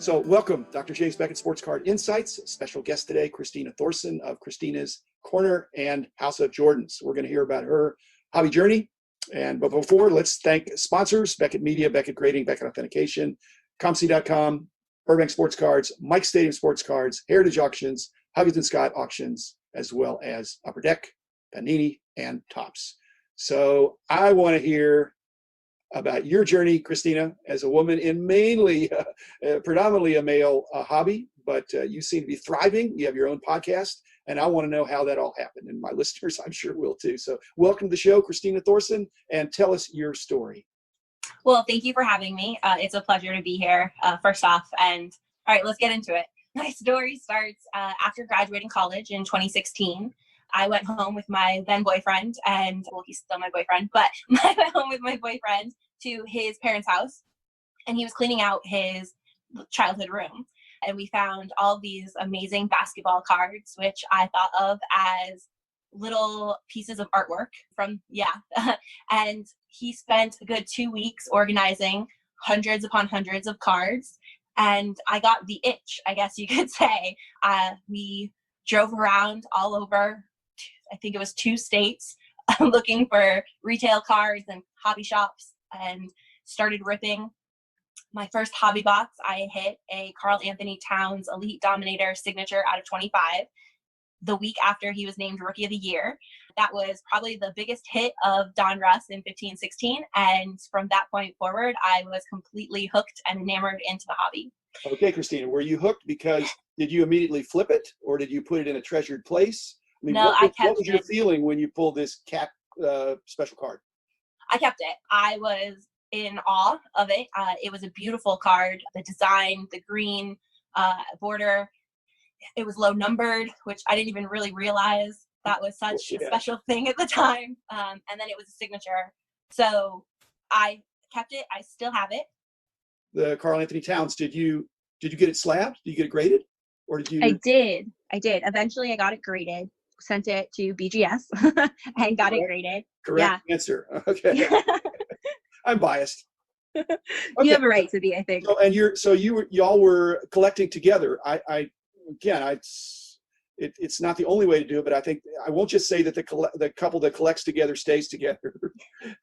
So welcome, Dr. James Beckett, Sports Card Insights. Special guest today, Kristina Thorson of Kristina's Corner and House of Jordans. We're going to hear about her hobby journey. But before, let's thank sponsors, Beckett Media, Beckett Grading, Beckett Authentication, ComC.com, Burbank Sports Cards, Mike Stadium Sports Cards, Heritage Auctions, Huggins & Scott Auctions, as well as Upper Deck, Panini, and Topps. So I want to hear about your journey, Kristina, as a woman in mainly, predominantly a male hobby, but you seem to be thriving. You have your own podcast, and I want to know how that all happened. And my listeners, I'm sure, will too. So welcome to the show, Kristina Thorson, and tell us your story. Well, thank you for having me. It's a pleasure to be here, first off. And all right, let's get into it. My story starts after graduating college in 2016. I went home with my then boyfriend, and well, he's still my boyfriend, but I went home with my boyfriend to his parents' house, and he was cleaning out his childhood room. And we found all these amazing basketball cards, which I thought of as little pieces of artwork and he spent a good 2 weeks organizing hundreds upon hundreds of cards. And I got the itch, I guess you could say. We drove around all over, I think it was 2 states, looking for retail cards and hobby shops, and started ripping. My first hobby box, I hit a Karl Anthony Towns Elite Dominator signature out of 25 the week after he was named Rookie of the Year. That was probably the biggest hit of Don Russ in 15-16. And from that point forward, I was completely hooked and enamored into the hobby. Okay, Kristina, were you hooked because did you immediately flip it, or did you put it in a treasured place? I mean, No, what was your feeling when you pulled this cat special card? I kept it. I was in awe of it. It was a beautiful card. The design, the green border, it was low numbered, which I didn't even really realize that was such a special thing at the time. And then it was a signature. So I kept it. I still have it. The Karl Anthony Towns, did you get it slabbed? Did you get it graded? Or did you? I did. Eventually I got it graded, sent it to BGS and got it graded. Correct answer. Okay. I'm biased. Okay. You have a right to be, I think. Y'all were collecting together. It's not the only way to do it, but I think I won't just say that the couple that collects together stays together,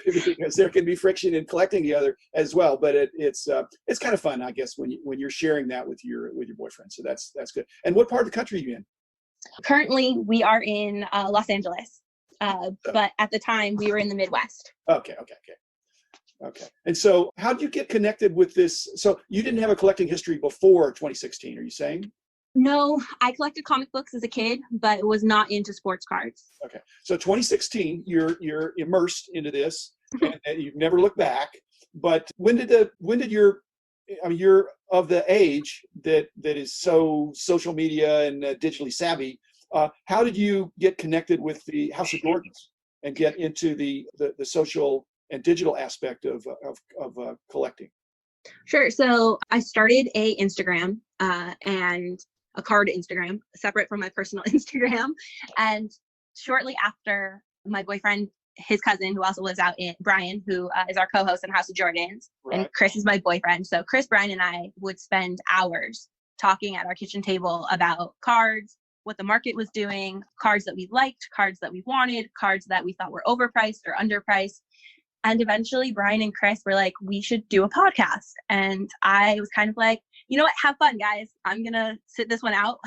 because there can be friction in collecting together as well. But it's kind of fun, I guess, when you're sharing that with your boyfriend. So that's good. And what part of the country are you in? Currently, we are in Los Angeles, but at the time we were in the Midwest. Okay. And so how did you get connected with this? So you didn't have a collecting history before 2016, are you saying? No, I collected comic books as a kid, but was not into sports cards. Okay. So 2016, you're immersed into this, and you've never looked back. But you're of the age that is so social media and digitally savvy. How did you get connected with the House of Jordans and get into the social and digital aspect of collecting? Sure. So I started a Instagram and a card Instagram separate from my personal Instagram. And shortly after, my boyfriend, his cousin, who also lives out in Brian, who is our co-host in House of Jordans, right. And Chris is my boyfriend. So Chris, Brian, and I would spend hours talking at our kitchen table about cards, what the market was doing, cards that we liked, cards that we wanted, cards that we thought were overpriced or underpriced. And eventually Brian and Chris were like, we should do a podcast. And I was kind of like, you know what, have fun, guys. I'm going to sit this one out.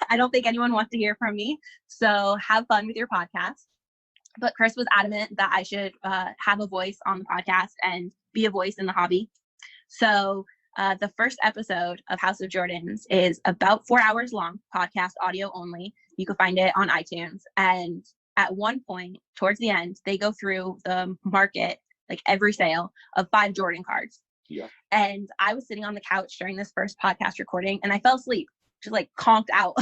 I don't think anyone wants to hear from me. So have fun with your podcast. But Chris was adamant that I should have a voice on the podcast and be a voice in the hobby. So the first episode of House of Jordans is about 4 hours long, podcast audio only. You can find it on iTunes. And at one point towards the end, they go through the market, like every sale of 5 Jordan cards. Yeah. And I was sitting on the couch during this first podcast recording and I fell asleep, just like conked out.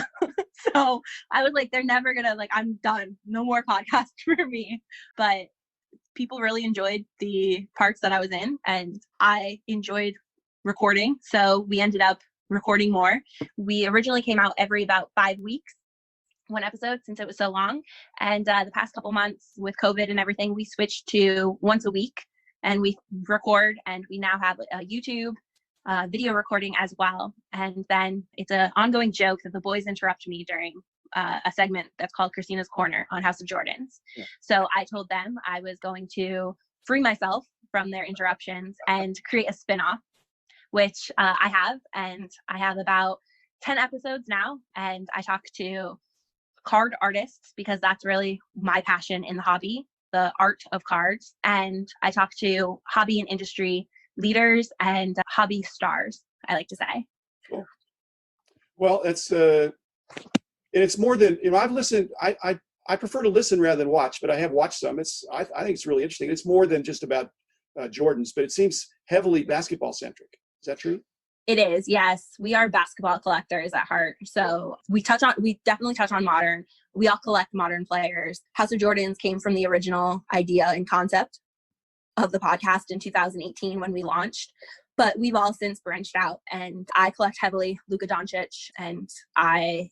So I was like, they're never gonna, like, I'm done. No more podcasts for me. But people really enjoyed the parts that I was in and I enjoyed recording. So we ended up recording more. We originally came out every about 5 weeks, one episode, since it was so long. And the past couple months with COVID and everything, we switched to once a week and we record, and we now have a YouTube video recording as well. And then it's an ongoing joke that the boys interrupt me during a segment that's called Kristina's Corner on House of Jordans. Yeah. So I told them I was going to free myself from their interruptions and create a spin-off, which I have. And I have about 10 episodes now. And I talk to card artists because that's really my passion in the hobby, the art of cards. And I talk to hobby and industry leaders and hobby stars, I like to say. Cool. Well, it's more than, I've listened, I prefer to listen rather than watch, but I have watched some. I think it's really interesting. It's more than just about Jordans, but it seems heavily basketball centric. Is that true? It is, yes. We are basketball collectors at heart. So we definitely touch on modern. We all collect modern players. House of Jordans came from the original idea and concept of the podcast in 2018 when we launched. But we've all since branched out, and I collect heavily Luka Doncic, and I've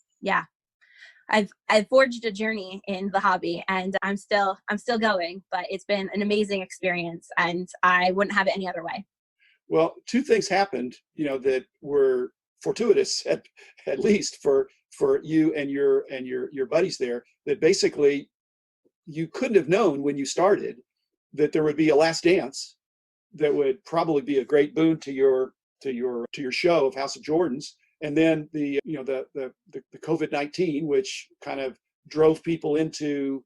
forged a journey in the hobby, and I'm still going, but it's been an amazing experience, and I wouldn't have it any other way. Well, two things happened, that were fortuitous, at least for you and your buddies there, that basically you couldn't have known when you started that there would be a last dance that would probably be a great boon to your show of House of Jordans. And then the COVID-19, which kind of drove people into,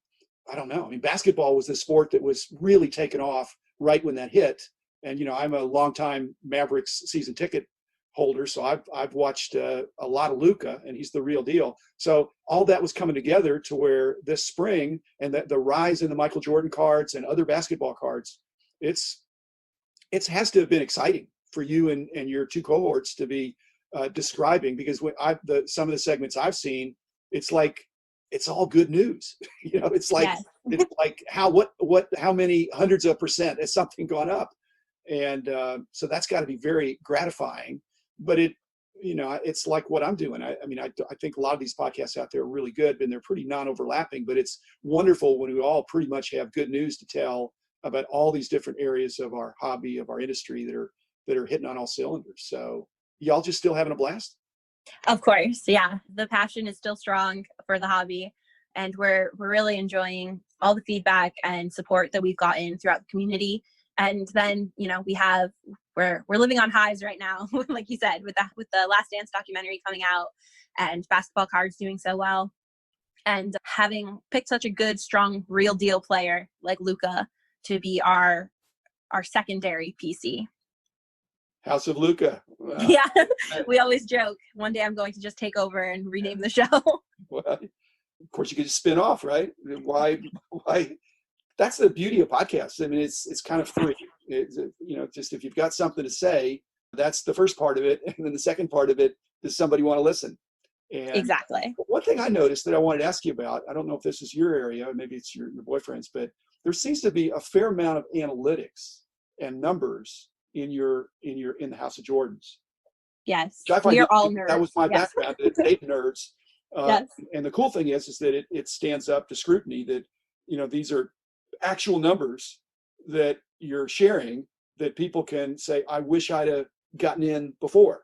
I don't know. I mean, basketball was the sport that was really taken off right when that hit. And, I'm a longtime Mavericks season ticket holder, so I've watched a lot of Luka, and he's the real deal. So all that was coming together to where this spring, and the rise in the Michael Jordan cards and other basketball cards, it has to have been exciting for you and your two cohorts to be describing, because when some of the segments I've seen, it's like it's all good news. It's like yes. It's like how many hundreds of % has something gone up. And so that's got to be very gratifying, but it's like what I'm doing. I think a lot of these podcasts out there are really good, and they're pretty non-overlapping, but it's wonderful when we all pretty much have good news to tell about all these different areas of our hobby, of our industry that are hitting on all cylinders. So y'all just still having a blast? Of course. Yeah. The passion is still strong for the hobby, and we're really enjoying all the feedback and support that we've gotten throughout the community. And then, we're living on highs right now, like you said, with the Last Dance documentary coming out and basketball cards doing so well. And having picked such a good, strong, real deal player like Luka to be our secondary PC. House of Luka. Wow. Yeah, we always joke. One day I'm going to just take over and rename the show. Well, of course, you could just spin off, right? Why? That's the beauty of podcasts. I mean, it's kind of free. Just if you've got something to say, that's the first part of it. And then the second part of it, does somebody want to listen? And exactly. One thing I noticed that I wanted to ask you about, I don't know if this is your area, maybe it's your boyfriend's, but there seems to be a fair amount of analytics and numbers in the House of Jordans. Yes, we are all nerds. That was my background, data nerds. Yes. And the cool thing is that it stands up to scrutiny that, these are actual numbers that you're sharing that people can say, I wish I'd have gotten in before,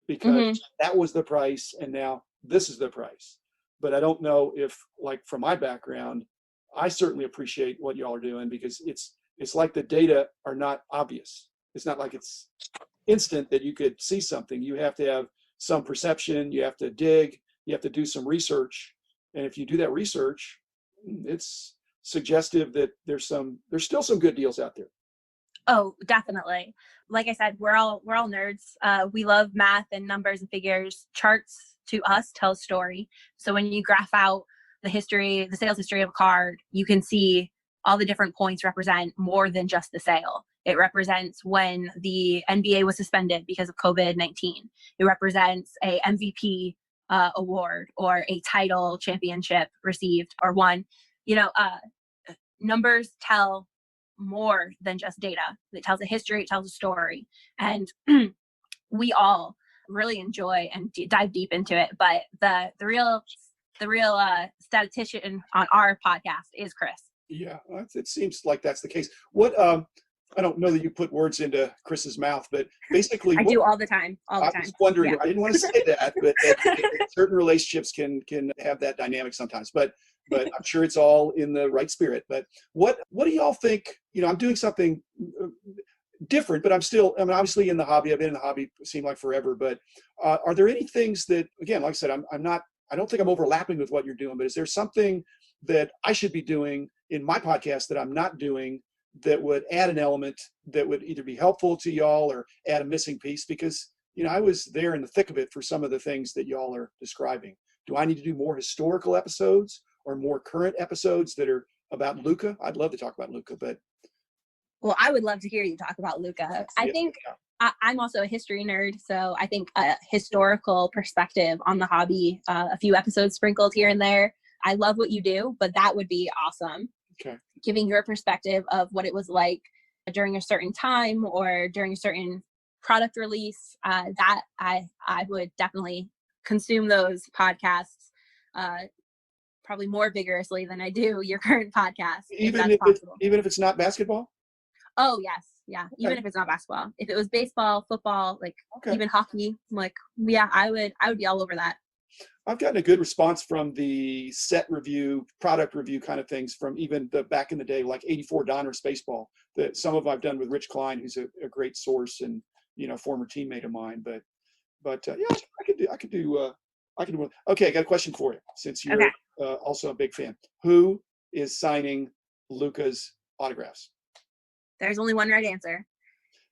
because that was the price and now this is the price. But I don't know if, like, from my background, I certainly appreciate what y'all are doing, because it's like the data are not obvious. It's not like it's instant that you could see something. You have to have some perception, you have to dig, you have to do some research. And if you do that research, it's suggestive that there's still some good deals out there. Oh, definitely. Like I said, we're all nerds. We love math and numbers and figures. Charts to us tell a story. So when you graph out the sales history of a card, you can see all the different points represent more than just the sale. It represents when the NBA was suspended because of COVID-19. It represents a MVP award or a title championship received or won. Numbers tell more than just data. It tells a history, it tells a story. And we all really enjoy and dive deep into it. But the real statistician on our podcast is Chris. Yeah, it seems like that's the case. What I don't know that you put words into Chris's mouth, but basically, I do all the time. All the I time. was wondering. Yeah. I didn't want to say that, but certain relationships can have that dynamic sometimes. But I'm sure it's all in the right spirit. But what do y'all think? I'm doing something different, but I'm obviously in the hobby. I've been in the hobby, it seemed like forever. But are there any things that, again, like I said, I don't think I'm overlapping with what you're doing, but is there something that I should be doing in my podcast that I'm not doing that would add an element that would either be helpful to y'all or add a missing piece? Because, I was there in the thick of it for some of the things that y'all are describing. Do I need to do more historical episodes or more current episodes that are about Luka? I'd love to talk about Luka, but. Well, I would love to hear you talk about Luka. I think I'm also a history nerd, so I think a historical perspective on the hobby, a few episodes sprinkled here and there. I love what you do, but that would be awesome. Okay. Giving your perspective of what it was like during a certain time or during a certain product release, that I would definitely consume those podcasts probably more vigorously than I do your current podcast, if that's possible. Even if it's not basketball? Oh, yes. Yeah. Okay. Even if it's not basketball. If it was baseball, football, even hockey, yeah, I would be all over that. I've gotten a good response from the set review, product review kind of things from even the back in the day, like 84 Donruss baseball, that some of I've done with Rich Klein, who's a great source and, former teammate of mine. But yeah, I could do. Okay, I got a question for you, since you're also a big fan. Who is signing Luka's autographs? There's only one right answer.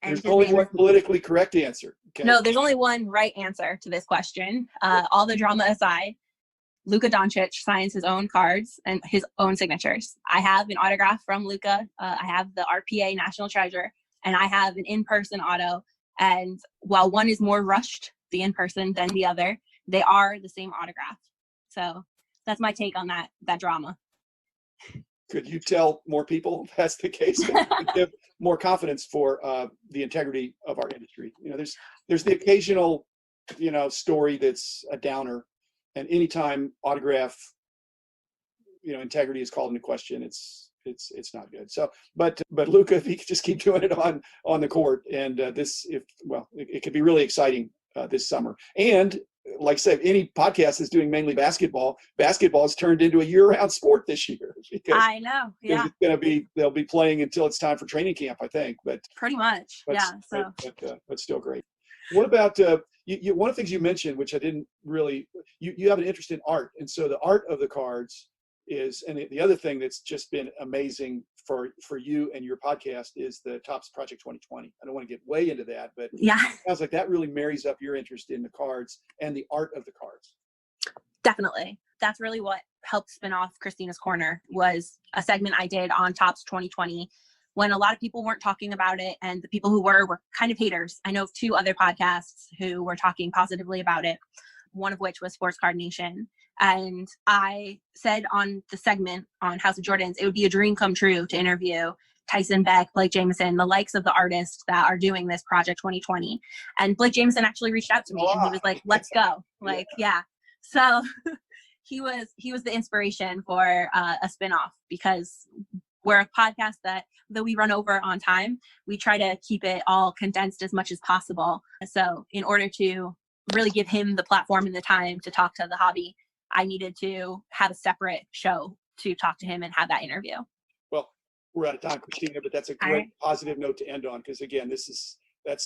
And there's only one politically correct answer. Okay. No, there's only one right answer to this question. All the drama aside, Luka Doncic signs his own cards and his own signatures. I have an autograph from Luka. I have the RPA National Treasure, and I have an in-person auto. And while one is more rushed, the in-person, than the other, they are the same autograph. So that's my take on that drama. Could you tell more people that's the case? Give more confidence for the integrity of our industry. There's the occasional, story that's a downer, and anytime autograph, integrity is called into question, it's not good. So, but Luka, if he could just keep doing it on the court, and it could be really exciting this summer. And like I said, any podcast that's doing mainly basketball has turned into a year-round sport this year. Because I know, yeah. It's going to be, they'll be playing until it's time for training camp, I think. But pretty much, yeah. So, but still great. What about you? One of the things you mentioned, which I didn't really, you have an interest in art, and so the art of the cards is, and the other thing that's just been amazing for you and your podcast is the Topps Project 2020. I don't want to get way into that, but yeah, it sounds like that really marries up your interest in the cards and the art of the cards. Definitely. That's really what helped spin off Kristina's Corner, was a segment I did on Topps 2020 when a lot of people weren't talking about it, and the people who were kind of haters. I know of 2 other podcasts who were talking positively about it, one of which was Sports Card Nation. And I said on the segment on House of Jordans, it would be a dream come true to interview Tyson Beck, Blake Jameson, the likes of the artists that are doing this Project 2020. And Blake Jameson actually reached out to me, and he was like, let's go. Yeah. So he was the inspiration for a spinoff, because we're a podcast that, though we run over on time, we try to keep it all condensed as much as possible. So in order to really give him the platform and the time to talk to the hobby, I needed to have a separate show to talk to him and have that interview. Well, we're out of time, Kristina, but that's a great positive note to end on, because again, that's I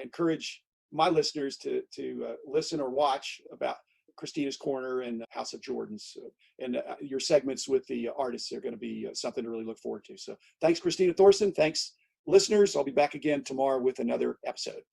encourage my listeners to listen or watch about Kristina's Corner and House of Jordans, and your segments with the artists are going to be something to really look forward to. So thanks, Kristina Thorson. Thanks, listeners. I'll be back again tomorrow with another episode.